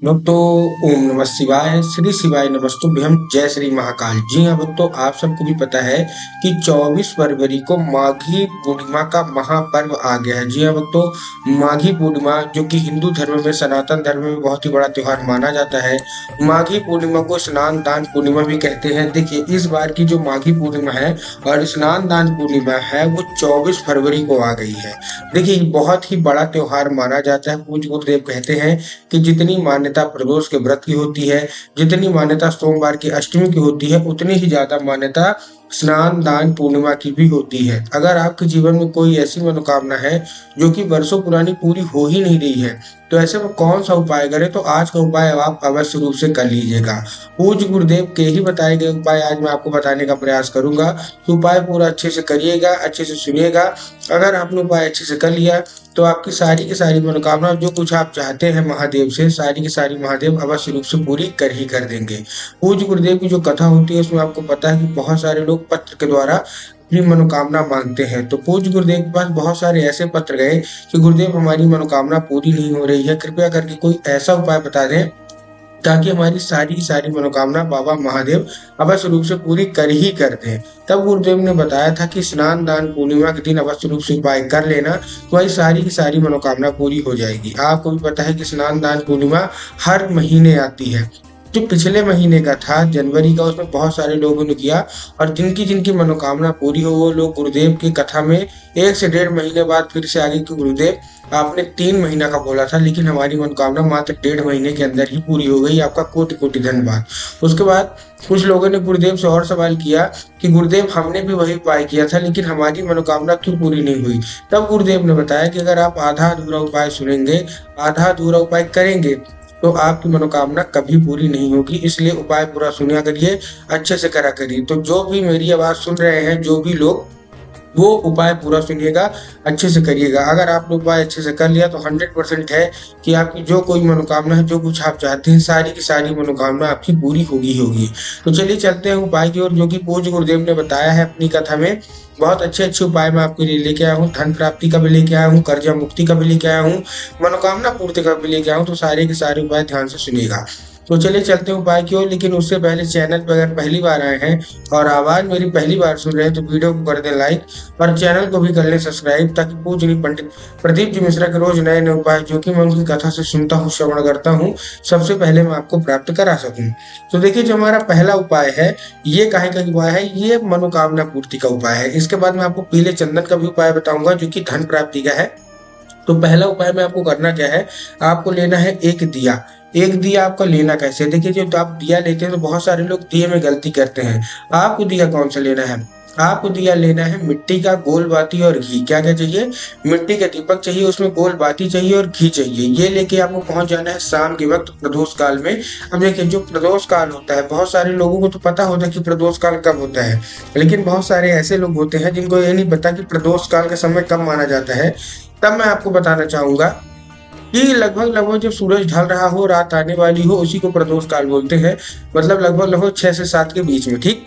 दोस्तों, ओम नमः शिवाय, श्री शिवाय नमस्तुभ्यम, जय श्री महाकाल। जी हाँ दोस्तों, आप सबको भी पता है कि 24 फरवरी को माघी पूर्णिमा का महापर्व आ गया है। जी हाँ दोस्तों, माघी पूर्णिमा जो कि हिंदू धर्म में, सनातन धर्म में बहुत ही बड़ा त्योहार माना जाता है। माघी पूर्णिमा को स्नान दान पूर्णिमा भी कहते हैं। देखिए, इस बार की जो माघी पूर्णिमा है और स्नान दान पूर्णिमा है वो 24 फरवरी को आ गई है। देखिए, बहुत ही बड़ा त्योहार माना जाता है। पूज्य गुरुदेव कहते हैं कि जितनी मान्यता प्रदोष के व्रत की होती है, जितनी मान्यता सोमवार की अष्टमी की होती है, उतनी ही ज्यादा मान्यता स्नान दान पूर्णिमा की भी होती है। अगर आपके जीवन में कोई ऐसी मनोकामना है जो कि वर्षों पुरानी पूरी हो ही नहीं रही है, तो ऐसे में कौन सा उपाय करें, तो आज का उपाय आप अवश्य रूप से कर लीजिएगा। पूज्य गुरुदेव के ही बताए गए उपाय आज मैं आपको बताने का प्रयास करूंगा। तो उपाय पूरा अच्छे से करिएगा, अच्छे से सुनिएगा। अगर आपने उपाय अच्छे से कर लिया तो आपकी सारी की सारी मनोकामना, जो कुछ आप चाहते हैं महादेव से, सारी की सारी महादेव अवश्य रूप से पूरी कर ही कर देंगे। पूज्य गुरुदेव की जो कथा होती है उसमें आपको पता है कि बहुत सारे लोग पत्र के द्वारा अपनी मनोकामना मांगते हैं। तो पूज्य गुरुदेव के पास बहुत सारे ऐसे पत्र गए कि गुरुदेव हमारी मनोकामना पूरी नहीं हो रही है, कृपया करके कोई ऐसा उपाय बता दें ताकि हमारी सारी की सारी मनोकामना बाबा महादेव अवश्य रूप से पूरी कर ही कर दें। तब गुरुदेव ने बताया था कि स्नान दान पूर्णिमा के दिन अवश्य रूप से उपाय कर लेना, तुम्हारी सारी की सारी मनोकामना पूरी हो जाएगी। आपको भी पता है कि स्नान दान पूर्णिमा हर महीने आती है। जो पिछले महीने का था जनवरी का, उसमें बहुत सारे लोगों ने किया और जिनकी जिनकी मनोकामना पूरी हो वो लोग गुरुदेव की कथा में 1 से 1.5 महीने बाद फिर से आगे कि गुरुदेव आपने 3 महीना का बोला था, लेकिन हमारी मनोकामना मात्र 1.5 महीने के अंदर ही पूरी हो गई। आपका कोटि कोटि धन्यवाद। उसके बाद कुछ लोगों ने गुरुदेव से और सवाल किया कि गुरुदेव हमने भी वही उपाय किया था लेकिन हमारी मनोकामना क्यों पूरी नहीं हुई। तब गुरुदेव ने बताया कि अगर आप आधा अधूरा उपाय सुनेंगे, आधा अधूरा उपाय करेंगे, तो आपकी मनोकामना कभी पूरी नहीं होगी। इसलिए उपाय पूरा सुना करिए, अच्छे से करा करिए। तो जो भी मेरी आवाज सुन रहे हैं, जो भी लोग, वो उपाय पूरा सुनिएगा, अच्छे से करिएगा। अगर आपने उपाय अच्छे से कर लिया तो 100% है कि आपकी जो कोई मनोकामना है, जो कुछ आप चाहते हैं, सारी की सारी मनोकामना आपकी पूरी होगी होगी। तो चलिए चलते हैं उपाय की ओर, जो कि पूज्य गुरुदेव ने बताया है अपनी कथा में। बहुत अच्छे अच्छे उपाय मैं आपके लिए लेके आया हूँ। धन प्राप्ति का भी लेके आया हूँ, कर्जा मुक्ति का भी लेके आया हूँ, मनोकामना पूर्ति का भी लेके आया हूँ। तो सारे के सारे उपाय ध्यान से सुनिएगा। तो चलिए चलते हैं उपाय की ओर, लेकिन उससे पहले चैनल पर अगर पहली बार आए हैं और आवाज मेरी पहली बार सुन रहे हैं तो वीडियो को कर दें लाइक और चैनल को भी कर लें सब्सक्राइब, ताकि पूज्य पंडित प्रदीप जी मिश्रा के रोज नए नए उपाय जो कि मैं उनकी कथा से सुनता हूँ, श्रवण करता हूँ, सबसे पहले मैं आपको प्राप्त करा सकूं। तो देखिए, जो हमारा पहला उपाय है, ये काहे का उपाय है, ये मनोकामना पूर्ति का उपाय है। इसके बाद मैं आपको पीले चंदन का भी उपाय बताऊंगा जो कि धन प्राप्ति का है। तो पहला उपाय में आपको करना क्या है, आपको लेना है एक दिया। एक दिया आपका लेना कैसे, देखिए, जो आप दिया लेते हैं तो बहुत सारे लोग दिए में गलती करते हैं। आपको दिया कौन सा लेना है, आपको दिया लेना है मिट्टी का, गोल बाती और घी। क्या क्या चाहिए, मिट्टी का दीपक चाहिए, उसमें गोल बाती चाहिए और घी चाहिए। ये लेके आपको पहुंच जाना है शाम के वक्त प्रदोष काल में। अब देखिए, जो प्रदोष काल होता है, बहुत सारे लोगों को तो पता होता है कि प्रदोष काल कब होता है, लेकिन बहुत सारे ऐसे लोग होते हैं जिनको ये नहीं पता कि प्रदोष काल का समय कब माना जाता है। तब मैं आपको बताना चाहूंगा कि लगभग लगभग जब सूरज ढल रहा हो, रात आने वाली हो, उसी को प्रदोष काल बोलते हैं। मतलब लगभग लगभग 6 से 7 के बीच में, ठीक।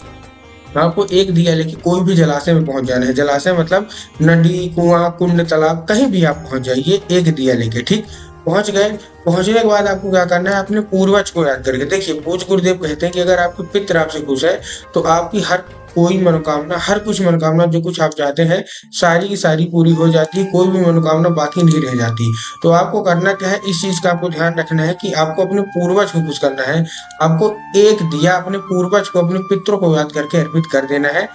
आपको एक दिया लेके कोई भी जलाशय में पहुंच जाना है। जलाशय मतलब नदी, कुआं, कुंड, तालाब, कहीं भी आप पहुंच जाइए एक दिया लेके, ठीक। पहुंच गए, पहुंचने के बाद आपको क्या करना है, अपने पूर्वज को याद करके। देखिए, पूज्य गुरुदेव कहते हैं कि अगर आपके पितृ आपसे खुश है तो आपकी हर कोई मनोकामना, हर कुछ मनोकामना, जो कुछ आप चाहते हैं, सारी की सारी पूरी हो जाती है, कोई भी मनोकामना बाकी नहीं रह जाती। तो आपको करना क्या है, इस चीज का आपको ध्यान रखना है कि आपको अपने पूर्वज को खुश करना है। आपको एक दिया अपने पूर्वज को, अपने पितरों को याद करके अर्पित कर देना है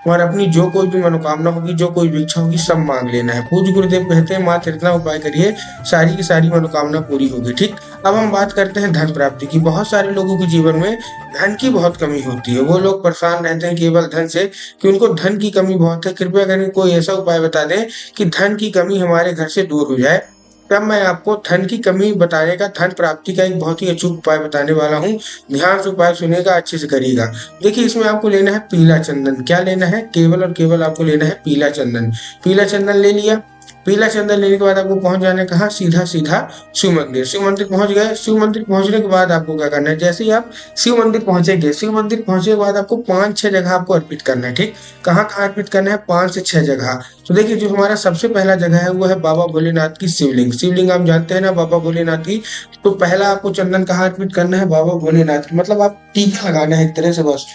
और अपनी जो कोई भी मनोकामना होगी, जो कोई भी इच्छा होगी, सब मांग लेना है। पूज्य गुरुदेव कहते हैं मात्र इतना उपाय करिए, सारी की सारी मनोकामना पूरी होगी, ठीक। अब हम बात करते हैं धन प्राप्ति की। बहुत सारे लोगों के जीवन में धन की बहुत कमी होती है। वो लोग परेशान रहते हैं केवल धन से कि उनको धन की कमी बहुत है। कृपया करके कोई ऐसा उपाय बता दें कि धन की कमी हमारे घर से दूर हो जाए। तब मैं आपको धन की कमी बताने का, धन प्राप्ति का एक बहुत ही अचूक उपाय बताने वाला हूँ। ध्यान से उपाय सुनेगा, अच्छे से करिएगा। देखिए, इसमें आपको लेना है पीला चंदन। क्या लेना है, केवल और केवल आपको लेना है पीला चंदन। पीला चंदन ले लिया। पीला चंदन लेने के बाद आपको पहुंच जाना है कहाँ, सीधा सीधा शिव मंदिर। शिव मंदिर पहुंच गए। शिव मंदिर पहुंचने के बाद आपको क्या करना है, जैसे ही आप शिव मंदिर पहुंचेंगे, शिव मंदिर पहुंचने के बाद आपको 5-6 जगह आपको अर्पित करना है। ठीक, कहाँ कहाँ अर्पित करना है, 5 से 6 जगह। तो देखिए जो हमारा सबसे पहला जगह है वो है बाबा भोलेनाथ की शिवलिंग। शिवलिंग आप जानते हैं ना बाबा भोलेनाथ की। तो पहला आपको चंदन कहाँ अर्पित करना है, बाबा भोलेनाथ की, मतलब आप टीका लगाना है एक तरह से बस।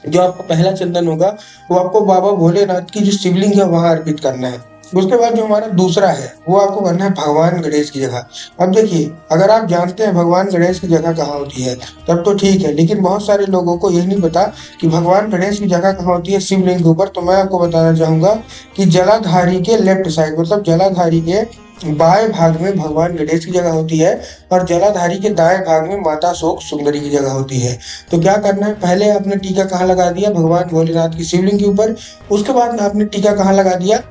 जो आपका पहला चंदन होगा वो आपको बाबा भोलेनाथ की जो शिवलिंग है वहां अर्पित करना है। उसके बाद जो हमारा दूसरा है वो आपको करना है भगवान गणेश की जगह। अब देखिए अगर आप जानते हैं भगवान गणेश की जगह कहाँ होती है तब तो ठीक है, लेकिन बहुत सारे लोगों को यही नहीं पता कि भगवान गणेश की जगह कहाँ होती है शिवलिंग के ऊपर। तो मैं आपको बताना चाहूंगा कि जलाधारी के लेफ्ट साइड, मतलब जलाधारी के बाएं भाग में भगवान गणेश की जगह होती है, और जलाधारी के दाएं भाग में माता शोक सुंदरी की जगह होती है। तो क्या करना है, पहले आपने टीका कहाँ लगा दिया, भगवान भोलेनाथ की शिवलिंग के ऊपर। उसके बाद आपने टीका कहाँ लगा दिया,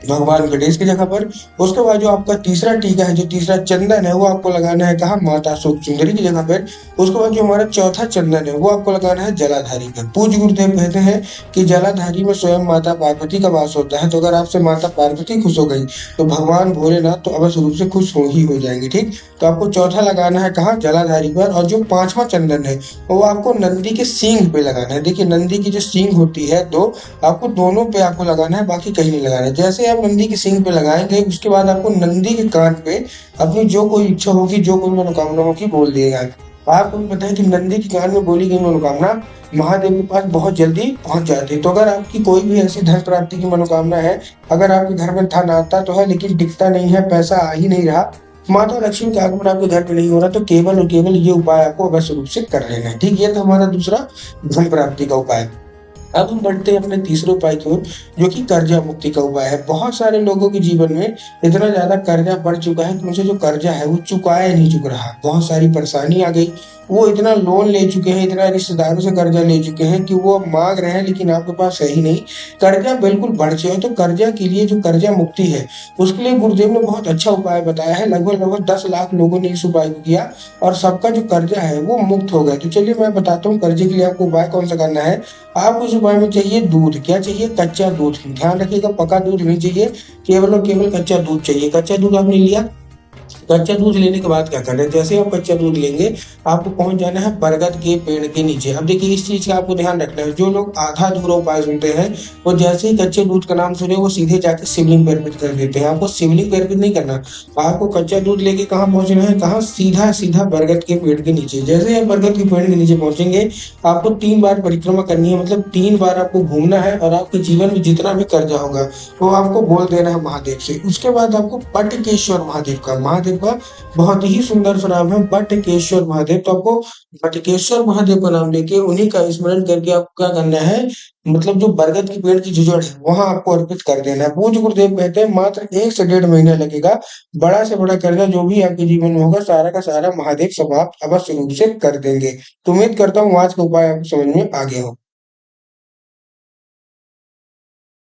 भगवान गणेश की जगह पर। उसके बाद जो आपका तीसरा टीका है, जो तीसरा चंदन है वो आपको लगाना है कहाँ, माता शोक सुंदरी की जगह पर। उसके बाद जो हमारा चौथा चंदन है वो आपको लगाना है जलाधारी पर। पूज्य गुरुदेव कहते हैं कि जलाधारी में स्वयं माता पार्वती का वास होता है, तो अगर आपसे माता पार्वती खुश हो गई तो भगवान भोलेनाथ तो अवश्य रूप से खुश हो जाएंगे। ठीक, तो आपको चौथा लगाना है कहाँ, जलाधारी पर। और जो पांचवा चंदन है वो आपको नंदी के सींग पे लगाना है। देखिए नंदी की जो सींग होती है दो, आपको दोनों पे आपको लगाना है, बाकी कहीं नहीं लगाना है। जैसे आप नंदी की सींग पे लगाएंगे उसके बाद आपको नंदी के कान पे अपनी जो कोई इच्छा होगी, जो कोई मनोकामना होगी बोल दिएगा। आपको भी पता है कि नंदी के कान में बोली गई मनोकामना महादेव के पास बहुत जल्दी पहुंच जाती है। तो अगर आपकी कोई भी ऐसी धन प्राप्ति की मनोकामना है, अगर आपके घर में धन आता तो है लेकिन टिकता नहीं है, पैसा आ ही नहीं रहा, माता लक्ष्मी का आगमन आपके घर पे नहीं हो रहा, तो केवल और केवल ये उपाय आपको अवश्य रूप से कर लेना है। ठीक, ये तो हमारा दूसरा धन प्राप्ति का उपाय। अब हम बढ़ते हैं अपने तीसरे उपाय की ओर, जो कि कर्जा मुक्ति का उपाय है। बहुत सारे लोगों के जीवन में इतना ज्यादा कर्जा बढ़ चुका है कि उनसे जो कर्जा है वो चुकाया नहीं चुक रहा, बहुत सारी परेशानी आ गई। वो इतना लोन ले चुके हैं, इतना रिश्तेदारों से कर्जा ले चुके हैं कि वो अब मांग रहे हैं लेकिन आपके पास है ही नहीं, कर्जा बिल्कुल बढ़ चुका है। तो कर्जा के लिए जो कर्जा मुक्ति है उसके लिए गुरुदेव ने बहुत अच्छा उपाय बताया है। लगभग लगभग 10 लाख लोगों ने इस उपाय को किया और सबका जो कर्जा है वो मुक्त हो गया। तो चलिए मैं बताता हूँ कर्जे के लिए आपको उपाय कौन सा करना है। आपको इस उपाय में चाहिए दूध। क्या चाहिए, कच्चा दूध। ध्यान रखिएगा पका दूध नहीं चाहिए, केवल और केवल कच्चा दूध चाहिए। कच्चा दूध आपने लिया, कच्चा दूध लेने के बाद क्या करना है, जैसे आप कच्चा दूध लेंगे आपको पहुंच जाना है बरगद के पेड़ के नीचे। अब देखिए इस चीज का आपको ध्यान रखना है, जो लोग आधा अधूरा उपाय सुनते हैं वो जैसे ही कच्चे दूध का नाम सुने वो सीधे जाके शिवलिंग पे अर्पित कर देते हैं। आपको शिवलिंग पे अर्पित नहीं करना, आपको कच्चा दूध लेके कहाँ पहुंचना है, कहाँ, सीधा सीधा बरगद के पेड़ के नीचे। जैसे ही आप बरगद के पेड़ के नीचे पहुंचेंगे आपको 3 बार परिक्रमा करनी है, मतलब 3 बार आपको घूमना है, और आपके जीवन में जितना भी कर्जा होगा वो आपको बोल देना है महादेव से। उसके बाद आपको बटकेश्वर महादेव का, महादेव का बहुत ही सुंदर सा नाम है बटकेश्वर महादेव। तो आपको बटकेश्वर महादेव का नाम लेके उन्हीं का स्मरण करके आपको क्या करना है, मतलब जो बरगद की पेड़ की जो जड़ है वहां आपको अर्पित कर देना है। पूज्य गुरुदेव कहते हैं मात्र 1 से 1.5 महीना लगेगा, बड़ा से बड़ा कर्जा जो भी आपके जीवन में होगा सारा का सारा महादेव समाप्त अवश्य रूप से कर देंगे। तो उम्मीद करता हूँ आज का उपाय आपको समझ में आ गया हो।